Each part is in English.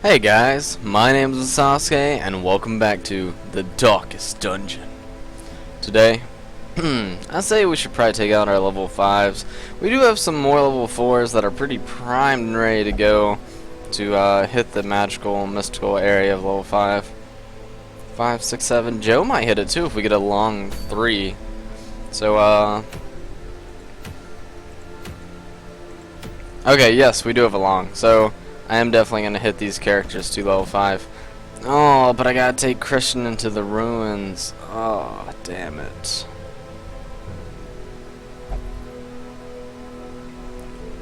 Hey guys, my name is Sasuke and welcome back to the Darkest Dungeon. Today, I say we should probably take out our level 5s. We do have some more level 4s that are pretty primed and ready to go to hit the magical, mystical area of level 5. 5, 6, 7. Joe might hit it too if we get a long 3. So, okay, yes, we do have a long. So, I am definitely going to hit these characters to level 5. Oh, but I gotta take Christian into the ruins. Oh, damn it.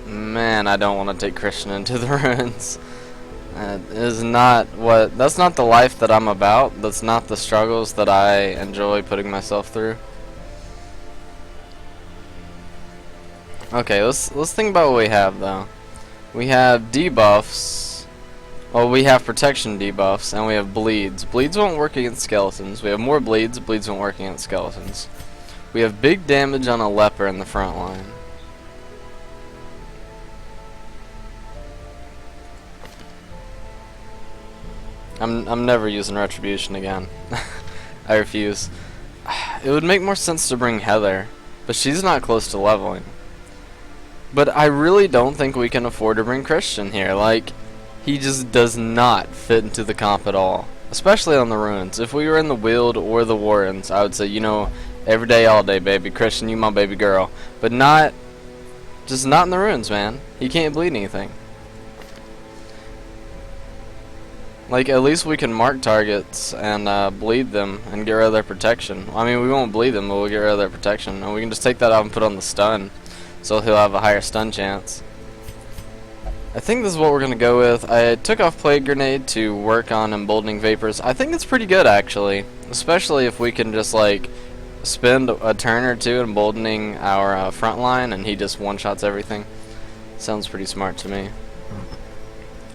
Man, I don't want to take Christian into the ruins. That's not the life that I'm about. That's not the struggles that I enjoy putting myself through. Okay, let's think about what we have though. We have debuffs. Well, we have protection debuffs, and we have bleeds. Bleeds won't work against skeletons. We have more bleeds. Bleeds won't work against skeletons. We have big damage on a leper in the front line. I'm never using retribution again. I refuse. It would make more sense to bring Heather, but she's not close to leveling. But I really don't think we can afford to bring Christian here. Like, he just does not fit into the comp at all. Especially on the ruins. If we were in the Wild or the Warrens, I would say, you know, every day, all day, baby. Christian, you my baby girl. But just not in the ruins, man. He can't bleed anything. Like, at least we can mark targets and bleed them and get rid of their protection. I mean, we won't bleed them, but we'll get rid of their protection. And we can just take that out and put on the stun. So he'll have a higher stun chance. I think this is what we're going to go with. I took off Plague Grenade to work on Emboldening Vapors. I think it's pretty good, actually. Especially if we can just, like, spend a turn or two emboldening our front line and he just one-shots everything. Sounds pretty smart to me.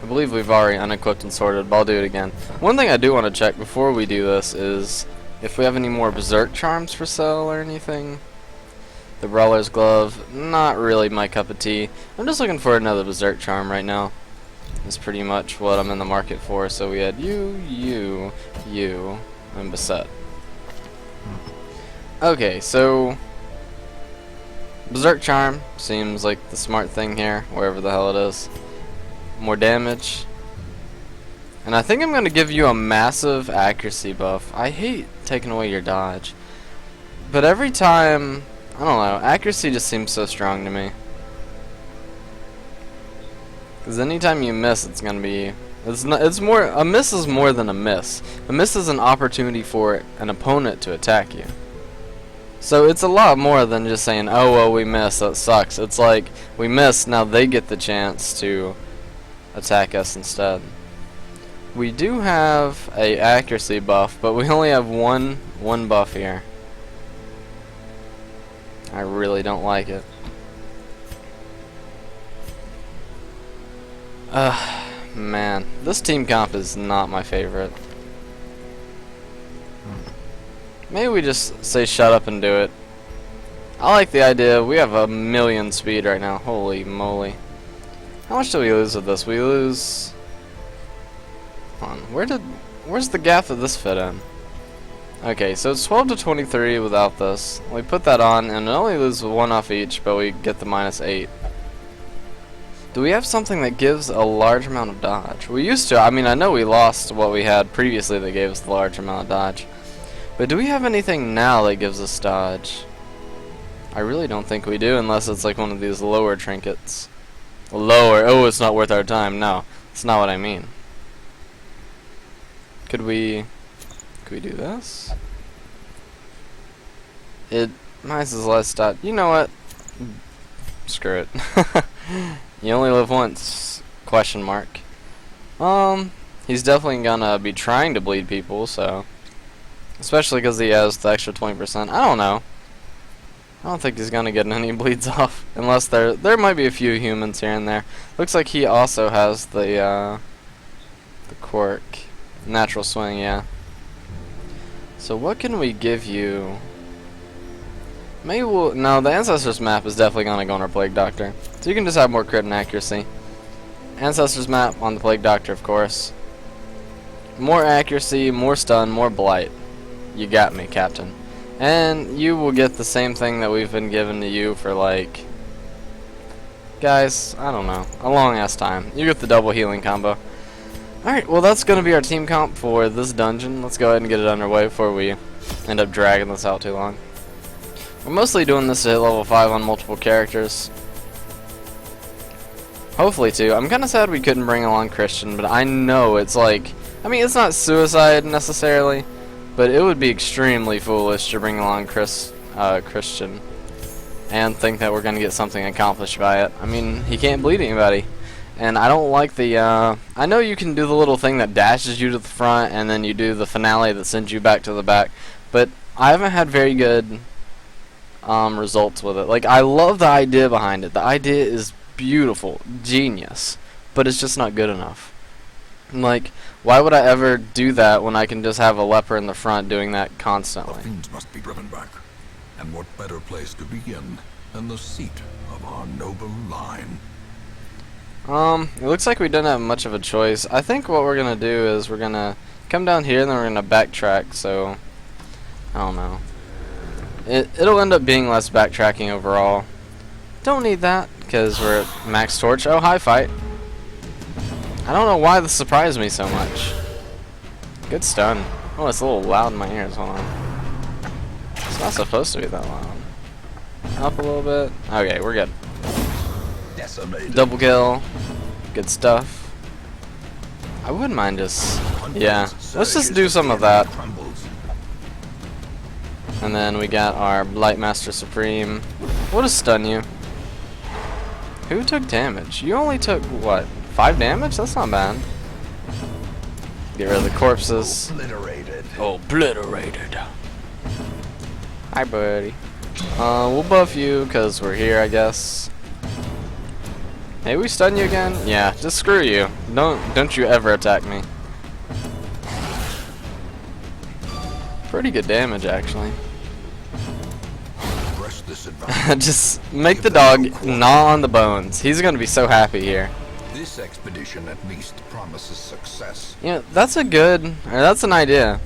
I believe we've already unequipped and sorted, but I'll do it again. One thing I do want to check before we do this is if we have any more Berserk Charms for sale or anything. The Brawler's Glove, not really my cup of tea. I'm just looking for another Berserk Charm right now. That's pretty much what I'm in the market for. So we had you, and Beset. Okay, so Berserk Charm seems like the smart thing here, wherever the hell it is. More damage. And I think I'm going to give you a massive accuracy buff. I hate taking away your dodge. But every time, I don't know, accuracy just seems so strong to me. Because anytime you miss, it's gonna be, a miss is more than a miss. A miss is an opportunity for an opponent to attack you. So it's a lot more than just saying, oh well, we missed, that sucks. It's like, we missed, now they get the chance to attack us instead. We do have a accuracy buff, but we only have one buff here. I really don't like it. Man, this team comp is not my favorite. Maybe we just say shut up and do it. I like the idea. We have 1,000,000 speed right now. Holy moly. How much do we lose with this? We lose... Hold on. Where's the gap that this fit in? Okay, so it's 12 to 23 without this. We put that on, and it only loses 1 off each, but we get the -8. Do we have something that gives a large amount of dodge? We used to. I mean, I know we lost what we had previously that gave us the large amount of dodge. But do we have anything now that gives us dodge? I really don't think we do, unless it's like one of these lower trinkets. Lower? Oh, it's not worth our time. No, that's not what I mean. Could we do this? It might as well stop. You know what? Screw it. You only live once. Question mark. He's definitely gonna be trying to bleed people, so. Especially because he has the extra 20%. I don't know. I don't think he's gonna get any bleeds off. Unless there might be a few humans here and there. Looks like he also has the quirk. Natural swing, yeah. So what can we give you? Maybe we'll... No, the Ancestors map is definitely going to go on our Plague Doctor. So you can just have more crit and accuracy. Ancestors map on the Plague Doctor, of course. More accuracy, more stun, more blight. You got me, Captain. And you will get the same thing that we've been giving to you for, like, guys, I don't know, a long ass time. You get the double healing combo. Alright, well that's going to be our team comp for this dungeon. Let's go ahead and get it underway before we end up dragging this out too long. We're mostly doing this to hit level 5 on multiple characters. Hopefully too. I'm kind of sad we couldn't bring along Christian, but I know it's like, I mean, it's not suicide necessarily, but it would be extremely foolish to bring along Christian and think that we're going to get something accomplished by it. I mean, he can't bleed anybody. And I don't like the, I know you can do the little thing that dashes you to the front and then you do the finale that sends you back to the back, but I haven't had very good results with it. Like, I love the idea behind it. The idea is beautiful, genius, but it's just not good enough. Like, why would I ever do that when I can just have a leper in the front doing that constantly? The fiends must be driven back, and what better place to begin than the seat of our noble line? It looks like we didn't have much of a choice. I think what we're gonna do is we're gonna come down here and then we're gonna backtrack, so I don't know. It'll end up being less backtracking overall. Don't need that, because we're at max torch. Oh, hi, fight. I don't know why this surprised me so much. Good stun. Oh, it's a little loud in my ears. Hold on. It's not supposed to be that loud. Up a little bit. Okay, we're good. Decimated. Double kill. Good stuff. I wouldn't mind just... yeah. Let's just do some of that. And then we got our Blightmaster Supreme. What does stun you? Who took damage? You only took, what, 5 damage? That's not bad. Get rid of the corpses. Obliterated. Obliterated. Hi, buddy. We'll buff you because we're here, I guess. Hey, we stun you again? Yeah, just screw you. Don't you ever attack me. Pretty good damage, actually. Just make the dog gnaw on the bones. He's gonna be so happy here. This expedition at least promises success. You know, that's an idea.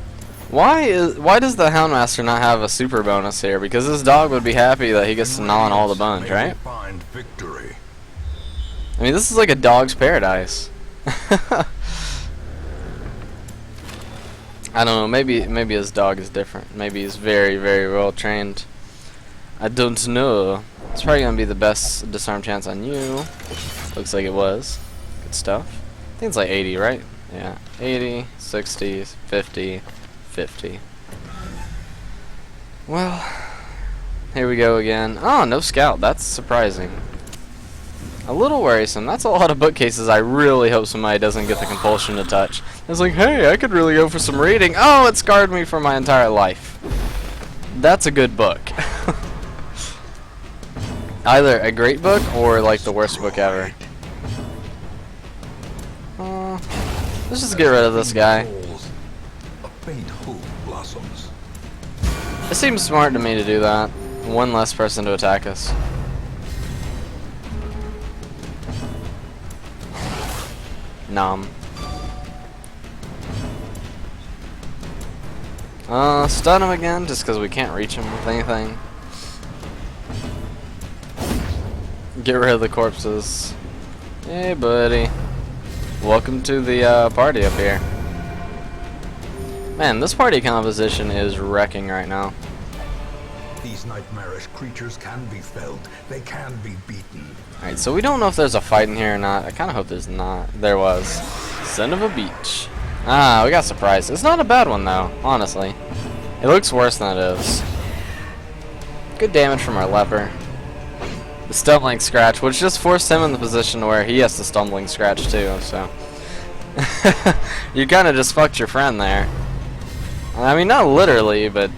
Why does the Houndmaster not have a super bonus here? Because this dog would be happy that he gets to gnaw on all the bones, right? Find victory. I mean, this is like a dog's paradise. I don't know, maybe his dog is different. Maybe he's very, very well trained. I don't know. It's probably gonna be the best disarm chance on you. Looks like it was. Good stuff. I think it's like 80, right? Yeah. 80, 60, 50, 50. Well, here we go again. Oh, no scout. That's surprising. A little worrisome. That's a lot of bookcases. I really hope somebody doesn't get the compulsion to touch. It's like, hey, I could really go for some reading. Oh, it scarred me for my entire life. That's a good book. Either a great book or like the worst book ever. Let's just get rid of this guy. A faint hope blossoms. It seems smart to me to do that. One less person to attack us. Nom. Stun him again just because we can't reach him with anything. Get rid of the corpses. Hey, buddy. Welcome to the party up here. Man, this party composition is wrecking right now. These nightmarish creatures can be felled. They can be beaten. Alright, so we don't know if there's a fight in here or not. I kind of hope there's not. There was. Son of a beach. Ah, we got surprised. It's not a bad one, though, honestly. It looks worse than it is. Good damage from our leper. The stumbling scratch, which just forced him in the position where he has to stumbling scratch too, so. You kind of just fucked your friend there. I mean, not literally, but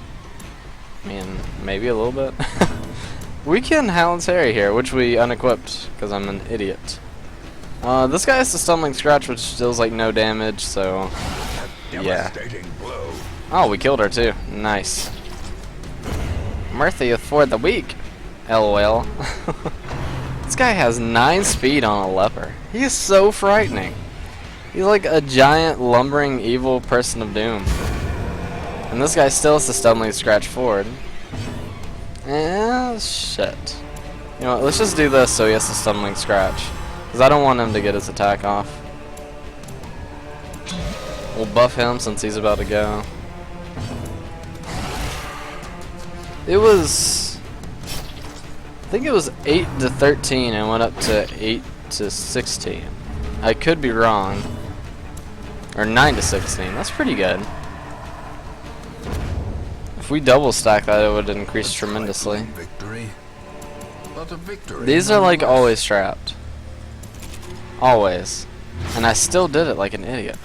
I mean, maybe a little bit. We can Howland's Harry here, which we unequipped, because I'm an idiot. This guy has the stumbling scratch, which deals like no damage, so yeah. Oh, we killed her too. Nice. Mercy for the weak. LOL. This guy has 9 speed on a leper. He is so frightening. He's like a giant, lumbering, evil person of doom. And this guy still has to stubbornly scratch forward. Shit. You know what, let's just do this so he has to stumbling scratch. Because I don't want him to get his attack off. We'll buff him since he's about to go. It was... I think it was 8 to 13 and went up to 8 to 16. I could be wrong. Or 9 to 16. That's pretty good. If we double stack that, it would increase tremendously. Victory, but a victory. These are like always trapped. Always. And I still did it like an idiot.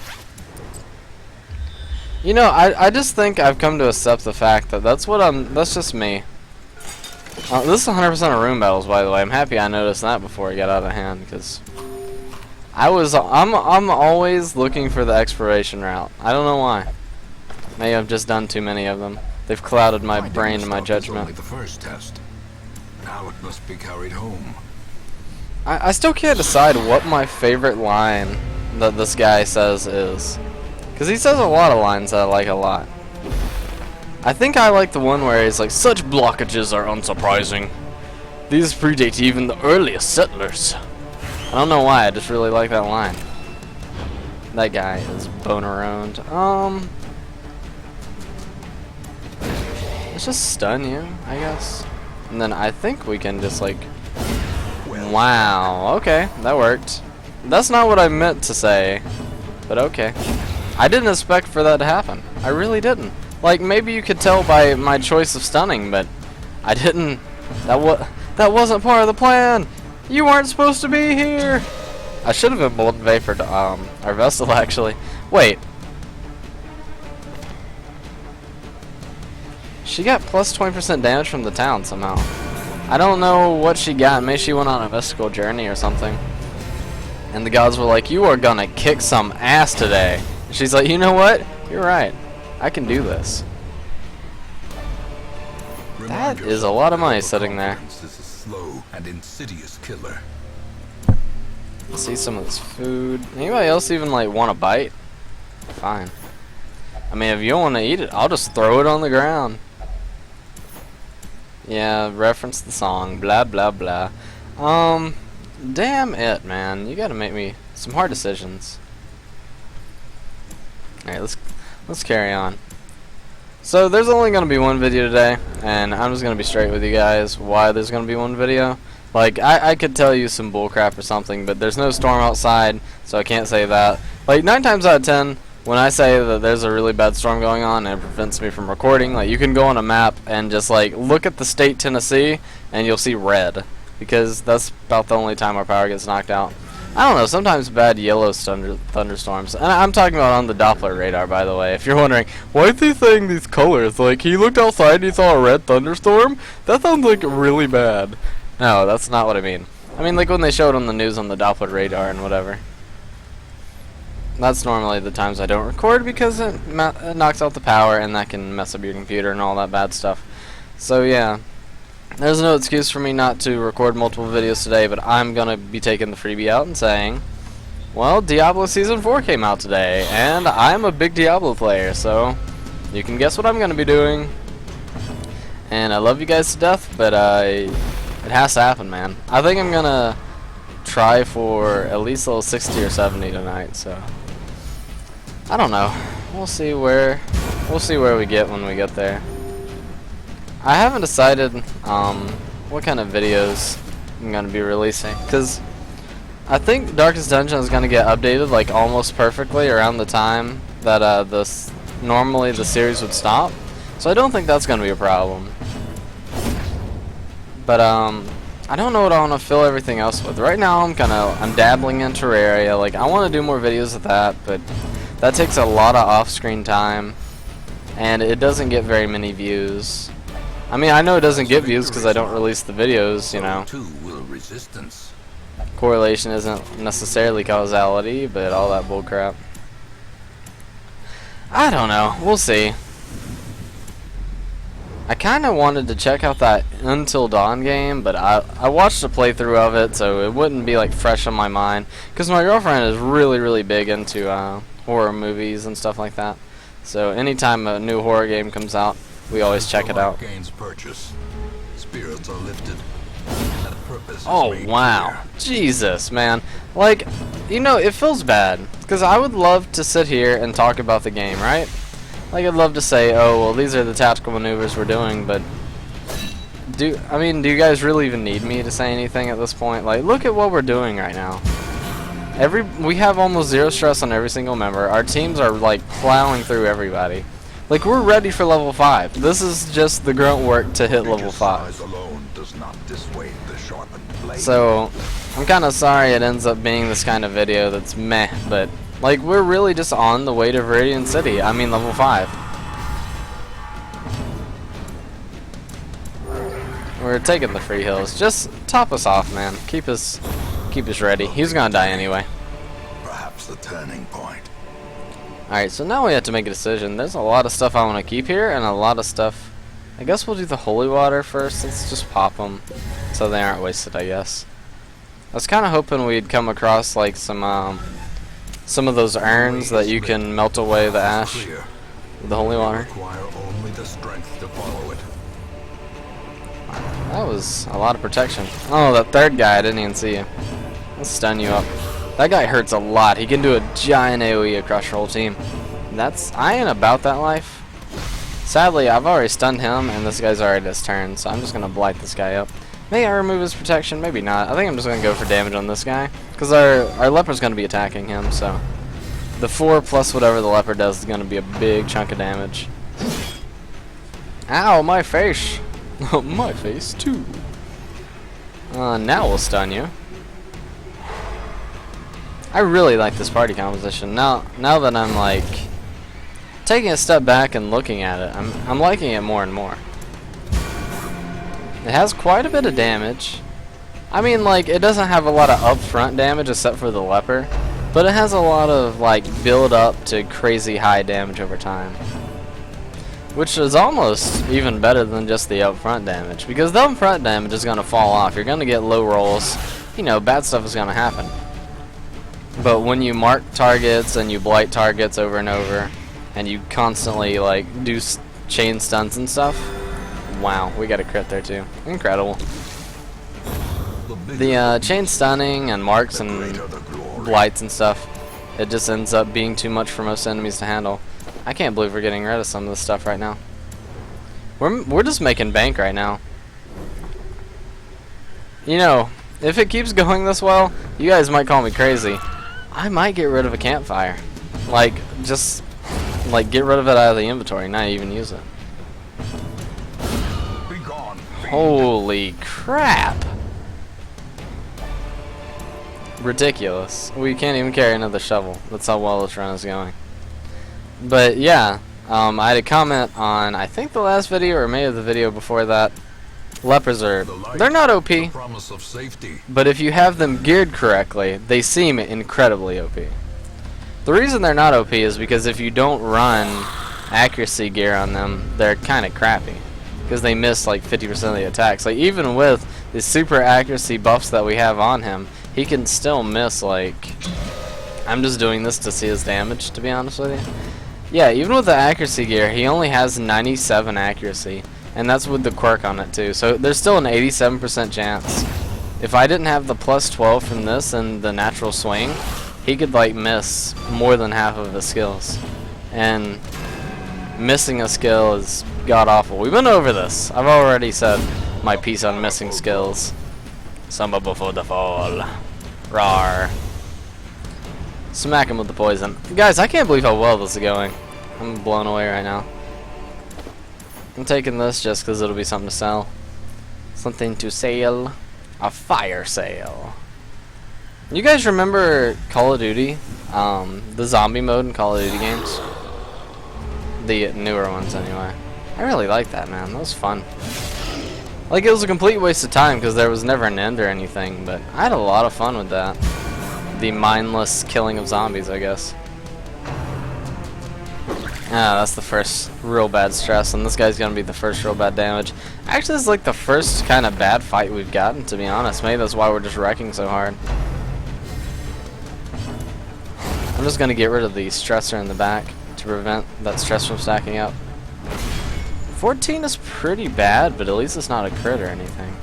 You know, I just think I've come to accept the fact that that's just me. This is 100% of room battles, by the way. I'm happy I noticed that before it got out of hand, because I'm always looking for the exploration route. I don't know why. Maybe I've just done too many of them. They've clouded my brain and my judgment. Only the first test. Now it must be carried home. I still can't decide what my favorite line that this guy says is. Because he says a lot of lines that I like a lot. I think I like the one where he's like, "Such blockages are unsurprising. These predate even the earliest settlers." I don't know why, I just really like that line. That guy is boner-owned. Let's just stun you, I guess. And then I think we can just like... Wow, okay, that worked. That's not what I meant to say, but okay. I didn't expect for that to happen. I really didn't. Like, maybe you could tell by my choice of stunning, but I didn't... That wasn't part of the plan! You weren't supposed to be here! I should have been Molten Vapored our Vestal, actually. Wait. She got plus 20% damage from the town somehow. I don't know what she got. Maybe she went on a mystical journey or something. And the gods were like, "You are gonna kick some ass today." And she's like, "You know what? You're right. I can do this." That is a lot of money sitting there. This is a slow and insidious killer. Let's see some of this food. Anybody else even like want a bite? Fine. I mean, if you don't want to eat it, I'll just throw it on the ground. Yeah, reference the song. Blah blah blah. Damn it, man. You gotta make me some hard decisions. Alright, let's carry on. So there's only gonna be one video today, and I'm just gonna be straight with you guys why there's gonna be one video. Like, I could tell you some bullcrap or something, but there's no storm outside, so I can't say that. Like, 9 times out of 10, when I say that there's a really bad storm going on and it prevents me from recording, like, you can go on a map and just like look at the state Tennessee and you'll see red, because that's about the only time our power gets knocked out. I don't know, sometimes bad yellow thunderstorms. And I'm talking about on the Doppler radar, by the way. If you're wondering, why is he saying these colors? Like, he looked outside and he saw a red thunderstorm? That sounds like really bad. No, that's not what I mean. I mean, like when they show it on the news on the Doppler radar and whatever. That's normally the times I don't record, because it knocks out the power and that can mess up your computer and all that bad stuff. So yeah, there's no excuse for me not to record multiple videos today, but I'm gonna be taking the freebie out and saying, well, Diablo Season 4 came out today, and I'm a big Diablo player, so you can guess what I'm gonna be doing. And I love you guys to death, but it has to happen, man. I think I'm gonna try for at least level 60 or 70 tonight, so I don't know. We'll see where we get when we get there. I haven't decided what kind of videos I'm gonna be releasing, because I think Darkest Dungeon is gonna get updated like almost perfectly around the time that normally the series would stop. So I don't think that's gonna be a problem. But I don't know what I want to fill everything else with. Right now I'm dabbling in Terraria. Like, I want to do more videos of that, but that takes a lot of off-screen time, and it doesn't get very many views. I mean, I know it doesn't get views because I don't release the videos, you know. Correlation isn't necessarily causality, but all that bullcrap. I don't know. We'll see. I kind of wanted to check out that Until Dawn game, but I watched a playthrough of it, so it wouldn't be like fresh on my mind. Because my girlfriend is really big into horror movies and stuff like that. So anytime a new horror game comes out, we always check it out. Gains purchase. Spirits are lifted. And purpose is Oh made wow, clear. Jesus, man! Like, you know, it feels bad because I would love to sit here and talk about the game, right? Like, I'd love to say, oh, well, these are the tactical maneuvers we're doing, but do you guys really even need me to say anything at this point? Like, look at what we're doing right now. We have almost 0 stress on every single member. Our teams are, like, plowing through everybody. Like, we're ready for level 5. This is just the grunt work to hit level 5. Size alone does not dissuade the sharpened blade. So, I'm kind of sorry it ends up being this kind of video that's meh, but like, we're really just on the way to Viridian City. I mean, level 5. We're taking the free hills. Just top us off, man. Keep us ready. He's gonna die anyway. Perhaps the turning point. Alright, so now we have to make a decision. There's a lot of stuff I want to keep here, and a lot of stuff... I guess we'll do the holy water first. Let's just pop them so they aren't wasted, I guess. I was kind of hoping we'd come across, like, some of those urns that you can melt away the ash with the holy water. Require only the strength to follow it. That was a lot of protection. Oh, that third guy, I didn't even see you. I'll stun you up. That guy hurts a lot. He can do a giant AoE across your whole team. I ain't about that life. Sadly, I've already stunned him, and this guy's already his turn, so I'm just going to blight this guy up. May I remove his protection? Maybe not. I think I'm just going to go for damage on this guy, because our leopard's going to be attacking him, so the 4 plus whatever the leopard does is going to be a big chunk of damage. Ow, my face! My face, too. Now we'll stun you. I really like this party composition. Now that I'm, like, taking a step back and looking at it, I'm liking it more and more. It has quite a bit of damage. I mean, like, it doesn't have a lot of upfront damage except for the leper, but it has a lot of, like, build up to crazy high damage over time. Which is almost even better than just the upfront damage, because the upfront damage is going to fall off. You're going to get low rolls. You know, bad stuff is going to happen. But when you mark targets and you blight targets over and over, and you constantly, like, do chain stunts and stuff, wow, we got a crit there too. Incredible. The chain stunning and marks and blights and stuff, it just ends up being too much for most enemies to handle. I can't believe we're getting rid of some of this stuff right now. We're just making bank right now. You know, if it keeps going this well, you guys might call me crazy. I might get rid of a campfire. Like, just, like, get rid of it out of the inventory, not even use it. Be gone. Holy crap! Ridiculous. We can't even carry another shovel. That's how well this run is going. But yeah, I had a comment on, I think the last video or maybe the video before that. Lepers they're not OP, Promise of safety. but if you have them geared correctly, they seem incredibly OP. The reason they're not OP is because if you don't run accuracy gear on them, they're kind of crappy. Because they miss like 50% of the attacks. Like, even with the super accuracy buffs that we have on him, he can still miss, like... I'm just doing this to see his damage, to be honest with you. Yeah, even with the accuracy gear, he only has 97 accuracy. And that's with the quirk on it too. So there's still an 87% chance. If I didn't have the plus 12 from this and the natural swing, he could like miss more than half of his skills. And missing a skill is god awful. We've been over this. I've already said my piece on missing skills. Samba before the fall. Rawr. Smack him with the poison. Guys, I can't believe how well this is going. I'm blown away right now. I'm taking this just because it'll be something to sell. Something to sell. A fire sale. You guys remember Call of Duty? The zombie mode in Call of Duty games? The newer ones, anyway. I really liked that, man. That was fun. Like, it was a complete waste of time because there was never an end or anything, but I had a lot of fun with that. The mindless killing of zombies, I guess. Ah, that's the first real bad stress, and this guy's gonna be the first real bad damage. Actually, it's like the first kind of bad fight we've gotten, to be honest. Maybe that's why we're just wrecking so hard. I'm just gonna get rid of the stressor in the back to prevent that stress from stacking up. 14 is pretty bad, but at least it's not a crit or anything.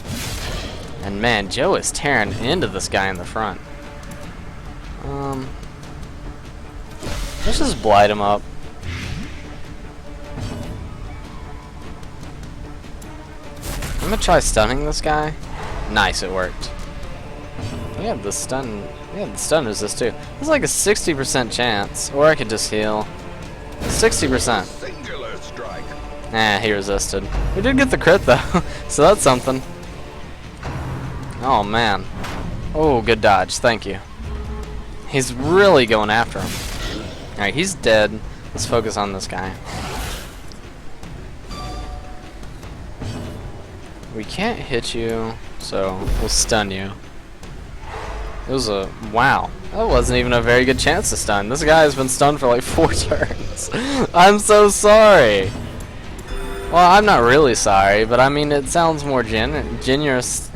And man, Joe is tearing into this guy in the front. Let's just blight him up. I'm gonna try stunning this guy. Nice, it worked. We have the stun. We have the stun resist too. There's like a 60% chance, or I could just heal. 60%. Singular strike. Nah, he resisted. We did get the crit though, so that's something. Oh man. Oh, good dodge. Thank you. He's really going after him. Alright, he's dead. Let's focus on this guy. We can't hit you, so we'll stun you. It was a... wow. That wasn't even a very good chance to stun. This guy has been stunned for like 4 turns. I'm so sorry. Well, I'm not really sorry, but I mean, it sounds more genuous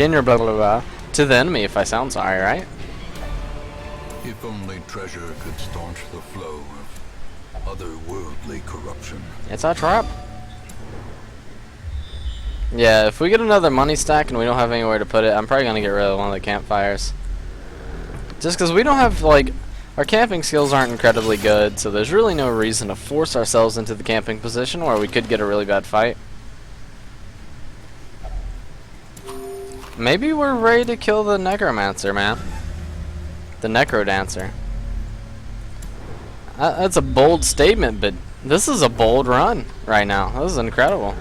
blah blah blah to the enemy if I sound sorry, right? If only treasure could staunch the flow of otherworldly corruption. It's a trap. Yeah, if we get another money stack and we don't have anywhere to put it, I'm probably gonna get rid of one of the campfires. Just because we don't have, like, our camping skills aren't incredibly good, so there's really no reason to force ourselves into the camping position where we could get a really bad fight. Maybe we're ready to kill the necromancer, man. The necrodancer. That's a bold statement, but this is a bold run right now. This is incredible.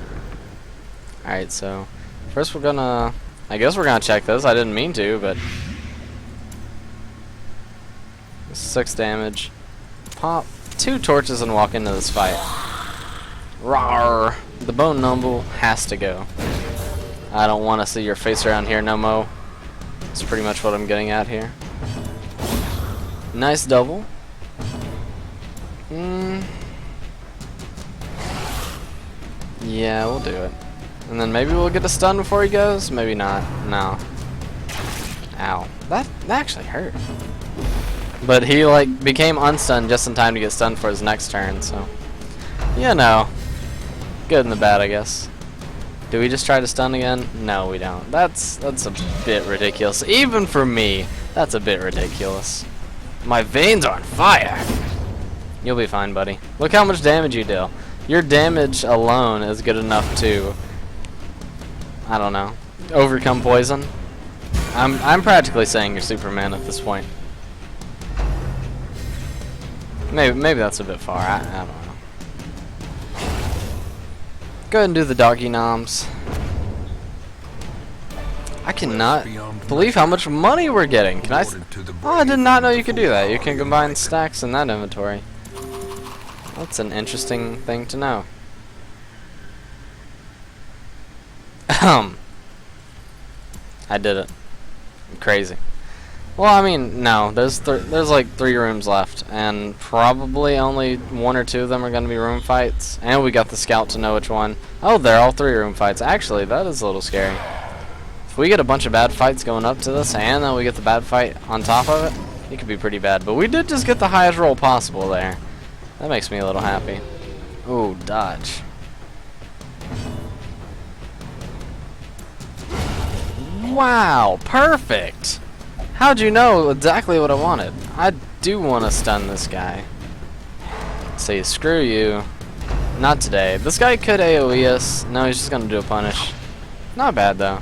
Alright, so first we're gonna... I guess we're gonna check this. I didn't mean to, but... 6 damage. Pop 2 torches and walk into this fight. Rawr! The bone numble has to go. I don't want to see your face around here no mo. That's pretty much what I'm getting at here. Nice double. Yeah, we'll do it. And then maybe we'll get a stun before he goes. Maybe not. No. Ow. That actually hurt. But he like became unstunned just in time to get stunned for his next turn. So, you know, good and the bad, I guess. Do we just try to stun again? No, we don't. That's a bit ridiculous. Even for me, that's a bit ridiculous. My veins are on fire. You'll be fine, buddy. Look how much damage you deal. Your damage alone is good enough to, I don't know, overcome poison. I'm practically saying you're Superman at this point. Maybe that's a bit far. I don't know. Go ahead and do the doggy noms. I cannot believe how much money we're getting. Can I? Oh, I did not know you could do that. You can combine stacks in that inventory. That's an interesting thing to know. I did it. Crazy. Well, I mean, no. There's like 3 rooms left, and probably only 1 or 2 of them are going to be room fights. And we got the scout to know which one. Oh, they're all 3 room fights. Actually, that is a little scary. If we get a bunch of bad fights going up to this, and then we get the bad fight on top of it, it could be pretty bad. But we did just get the highest roll possible there. That makes me a little happy. Ooh, dodge. Wow, perfect! How'd you know exactly what I wanted? I do want to stun this guy. Say, screw you. Not today. This guy could AoE us. No, he's just gonna do a punish. Not bad though.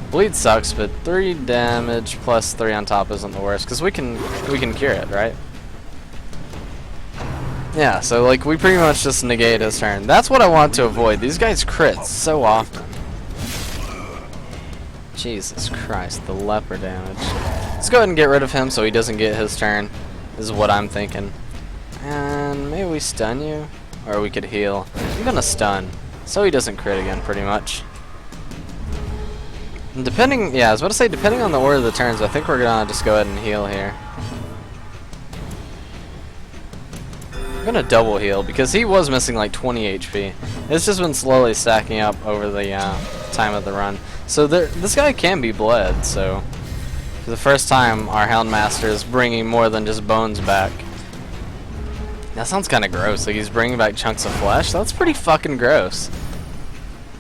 Bleed sucks, but 3 damage plus 3 on top isn't the worst, because we can cure it, right? Yeah, so like we pretty much just negate his turn. That's what I want to avoid. These guys crit so often. Jesus Christ, the leper damage. Let's go ahead and get rid of him so he doesn't get his turn, is what I'm thinking. And maybe we stun you, or we could heal. I'm gonna stun, so he doesn't crit again, pretty much. And depending, yeah, I was about to say, depending on the order of the turns, I think we're gonna just go ahead and heal here. I'm gonna double heal because he was missing like 20 HP. It's just been slowly stacking up over the time of the run. So this guy can be bled. So for the first time, our Houndmaster is bringing more than just bones back. That sounds kind of gross. Like he's bringing back chunks of flesh. That's pretty fucking gross.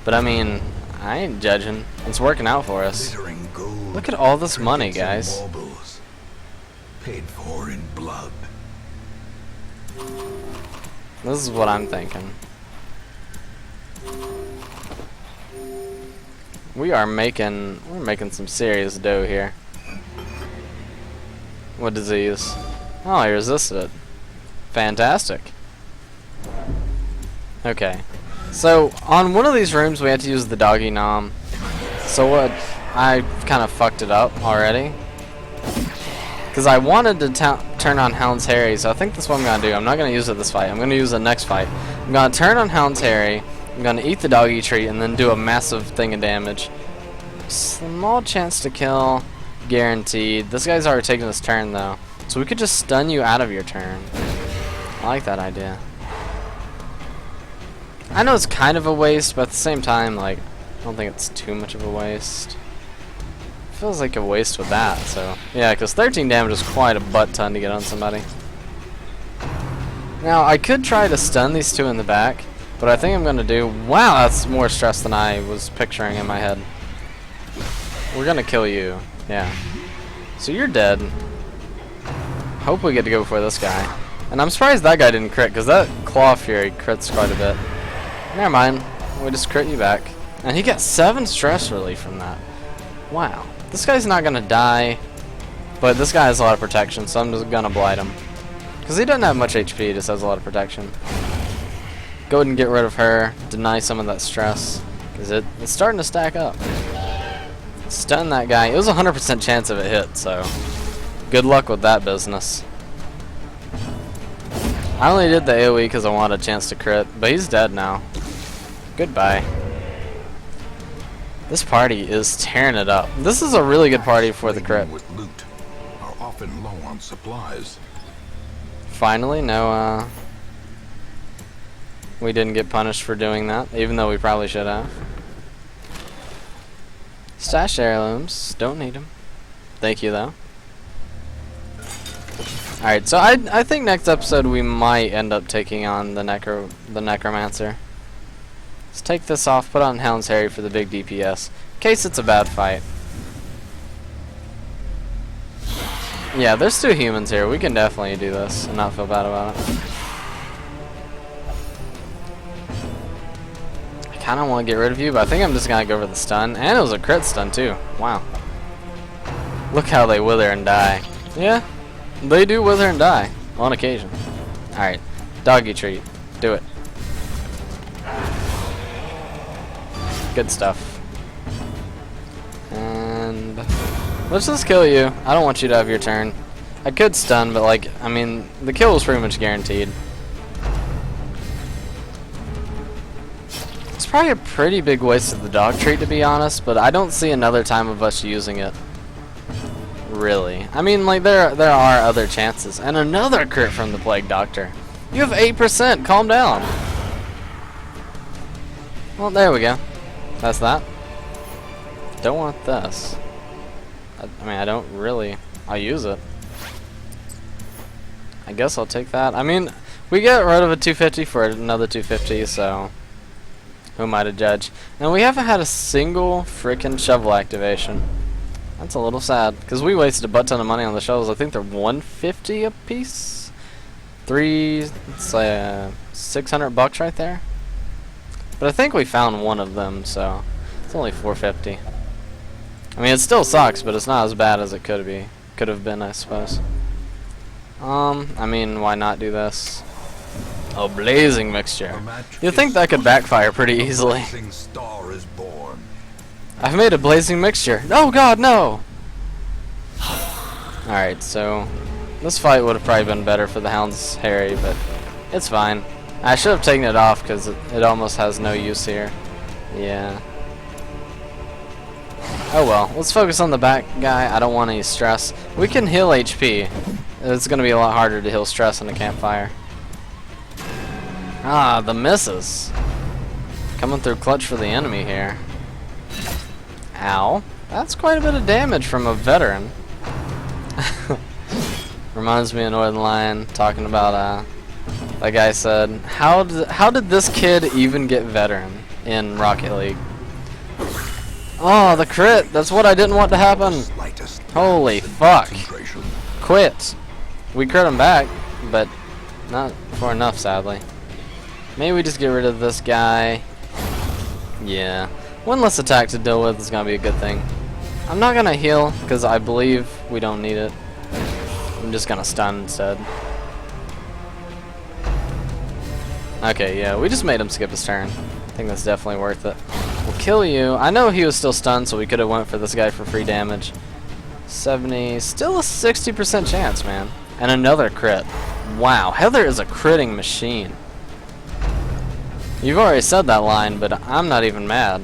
But I mean, I ain't judging. It's working out for us. Look at all this money, guys. Paid for in blood. This is what I'm thinking. We're making some serious dough here. What disease? Oh, he resisted it. Fantastic. Okay. So, on one of these rooms we had to use the doggy nom. So what, I kind of fucked it up already. Because I wanted to turn on Hound's Harry, so I think that's what I'm going to do. I'm not going to use it this fight. I'm going to use it next fight. I'm going to turn on Hound's Harry, I'm going to eat the doggy treat, and then do a massive thing of damage. Small chance to kill, guaranteed. This guy's already taken his turn, though. So we could just stun you out of your turn. I like that idea. I know it's kind of a waste, but at the same time, like, I don't think it's too much of a waste. Feels like a waste with that, so yeah, because 13 damage is quite a butt ton to get on somebody. Now I could try to stun these two in the back, but I think I'm gonna do, wow, that's more stress than I was picturing in my head. We're gonna kill you, yeah. So you're dead. Hope we get to go before this guy. And I'm surprised that guy didn't crit, because that Claw Fury crits quite a bit. Never mind, we just crit you back. And he got 7 stress relief from that. Wow. This guy's not gonna die, but this guy has a lot of protection, so I'm just gonna blight him. Because he doesn't have much HP, he just has a lot of protection. Go ahead and get rid of her, deny some of that stress, because it's starting to stack up. Stun that guy. It was a 100% chance of a hit, so good luck with that business. I only did the AoE because I wanted a chance to crit, but he's dead now. Goodbye. This party is tearing it up. This is a really good party for the crit. With loot are often low on supplies. Finally, no, we didn't get punished for doing that, even though we probably should have. Stash heirlooms. Don't need them. Thank you, though. Alright, so I think next episode we might end up taking on the Necromancer. Let's take this off, put on Hound's Harry for the big DPS, in case it's a bad fight. Yeah, there's 2 humans here. We can definitely do this and not feel bad about it. I kind of want to get rid of you, but I think I'm just going to go for the stun. And it was a crit stun, too. Wow. Look how they wither and die. Yeah, they do wither and die on occasion. Alright, doggy treat. Do it. Good stuff. And let's just kill you. I don't want you to have your turn. I could stun, but like, I mean, the kill was pretty much guaranteed. It's probably a pretty big waste of the dog treat, to be honest, but I don't see another time of us using it. Really. I mean, like, there are other chances. And another crit from the Plague Doctor. You have 8%. Calm down. Well, there we go. That's that. Don't want this. I mean, I don't really. I'll use it. I guess I'll take that. I mean, we get rid of a 250 for another 250, so who am I to judge? And we haven't had a single frickin' shovel activation. That's a little sad, because we wasted a butt ton of money on the shovels. I think they're 150 a piece. It's 600 bucks right there. But I think we found one of them, so it's only 450. I mean, it still sucks, but it's not as bad as it could have been, I suppose. I mean, why not do this? Oh, blazing mixture. You'd think that could backfire pretty easily. I've made a blazing mixture. Oh god, no! Alright, so this fight would have probably been better for the Hound's Harry, but it's fine. I should have taken it off because it almost has no use here. Yeah. Oh well, let's focus on the back guy. I don't want any stress. We can heal HP. It's going to be a lot harder to heal stress in a campfire. Ah, the misses. Coming through clutch for the enemy here. Ow. That's quite a bit of damage from a veteran. Reminds me of Northern Lion talking about that guy said, how did this kid even get veteran in Rocket League? Oh, the crit. That's what I didn't want to happen. Holy fuck. Quit. We crit him back, but not for enough, sadly. Maybe we just get rid of this guy. Yeah. One less attack to deal with is going to be a good thing. I'm not going to heal because I believe we don't need it. I'm just going to stun instead. Okay, yeah, we just made him skip his turn. I think that's definitely worth it. We'll kill you. I know he was still stunned, so we could have went for this guy for free damage. 70, still a 60% chance, man. And another crit. Wow, Heather is a critting machine. You've already said that line, but I'm not even mad.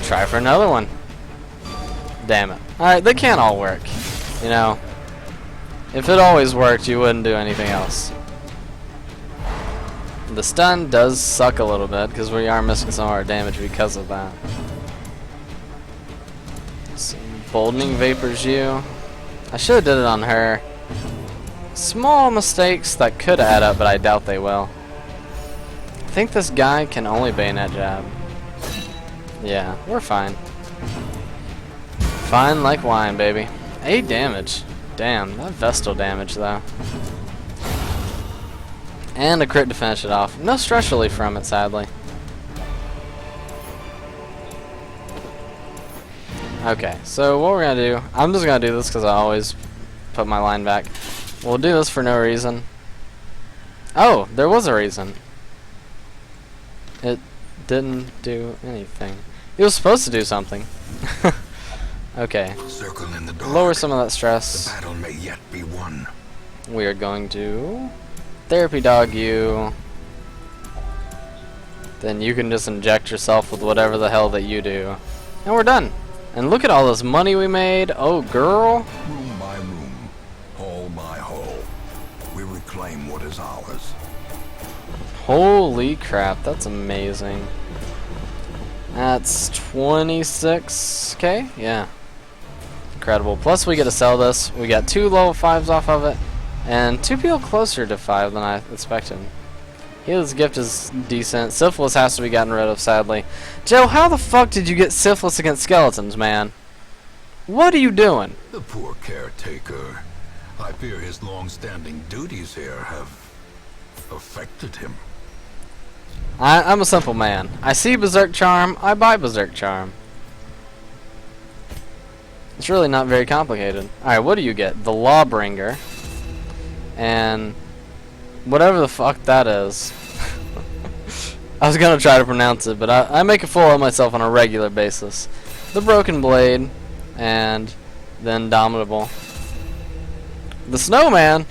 Try for another one. Damn it. Alright, they can't all work. You know, if it always worked, you wouldn't do anything else. The stun does suck a little bit, because we are missing some of our damage because of that. Some boldening vapors you. I should have did it on her. Small mistakes that could add up, but I doubt they will. I think this guy can only bayonet jab. Yeah, we're fine. Fine like wine, baby. 8 damage. Damn, that Vestal damage, though. And a crit to finish it off. No stress relief from it, sadly. Okay, so what we're going to do... I'm just going to do this because I always put my line back. We'll do this for no reason. Oh, there was a reason. It didn't do anything. It was supposed to do something. Okay. Circle in the dark. Lower some of that stress. The battle may yet be won. We are going to therapy dog you. Then you can just inject yourself with whatever the hell that you do. And we're done. And look at all this money we made. Oh, girl. Room by room, hall by hall, we reclaim what is ours. Holy crap, that's amazing. That's 26k? Yeah. Incredible. Plus we get to sell this. We got 2 level 5s off of it. And 2 people closer to 5 than I expected. His gift is decent. Syphilis has to be gotten rid of, sadly. Joe, how the fuck did you get syphilis against skeletons, man? What are you doing? The poor caretaker. I fear his long-standing duties here have affected him. I'm a simple man. I see Berserk Charm, I buy Berserk Charm. It's really not very complicated. Alright, what do you get? The Lawbringer. And whatever the fuck that is. I was gonna try to pronounce it, but I make a fool of myself on a regular basis. The Broken Blade, and the Indomitable. The Snowman!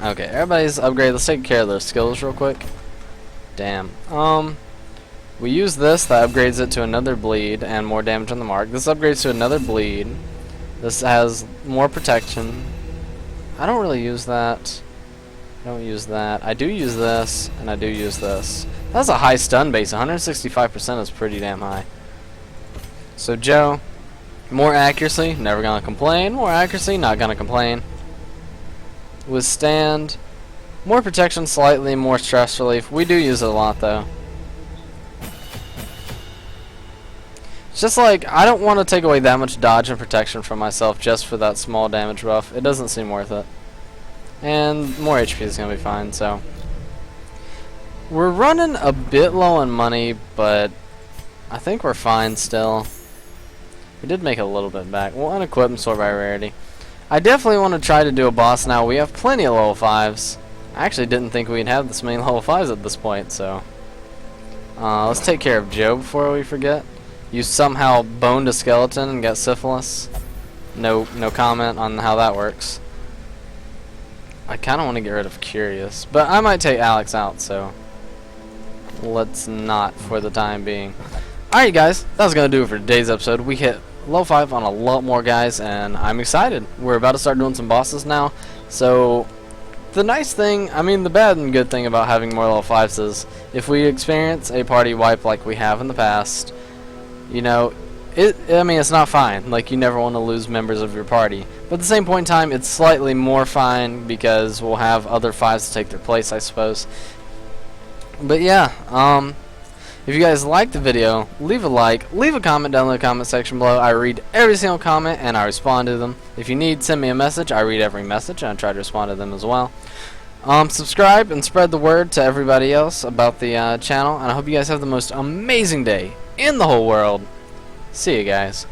Okay, everybody's upgraded. Let's take care of their skills real quick. Damn. We use this, that upgrades it to another bleed and more damage on the mark. This upgrades to another bleed. This has more protection. I don't really use that. I don't use that. I do use this, and I do use this. That's a high stun base. 165% is pretty damn high. So Joe, more accuracy, never gonna complain. More accuracy, not gonna complain. Withstand, more protection, slightly more stress relief. We do use it a lot though. It's just like, I don't want to take away that much dodge and protection from myself just for that small damage buff. It doesn't seem worth it. And more HP is going to be fine, so. We're running a bit low on money, but I think we're fine still. We did make a little bit back. We'll unequip and sort by rarity. I definitely want to try to do a boss now. We have plenty of level 5s. I actually didn't think we'd have this many level 5s at this point, so. Let's take care of Joe before we forget. You somehow boned a skeleton and got syphilis. No comment on how that works. I kind of want to get rid of Curious, but I might take Alex out, so let's not for the time being. Alright guys, that was going to do it for today's episode. We hit level 5 on a lot more guys, and I'm excited. We're about to start doing some bosses now, so the nice thing, I mean, the bad and good thing about having more level 5s is if we experience a party wipe like we have in the past, you know, I mean, it's not fine. Like, you never want to lose members of your party. But at the same point in time, it's slightly more fine because we'll have other 5s to take their place, I suppose. But yeah, if you guys liked the video, leave a like, leave a comment down in the comment section below. I read every single comment and I respond to them. If you need, send me a message. I read every message and I try to respond to them as well. Subscribe and spread the word to everybody else about the channel. And I hope you guys have the most amazing day in the whole world. See you guys.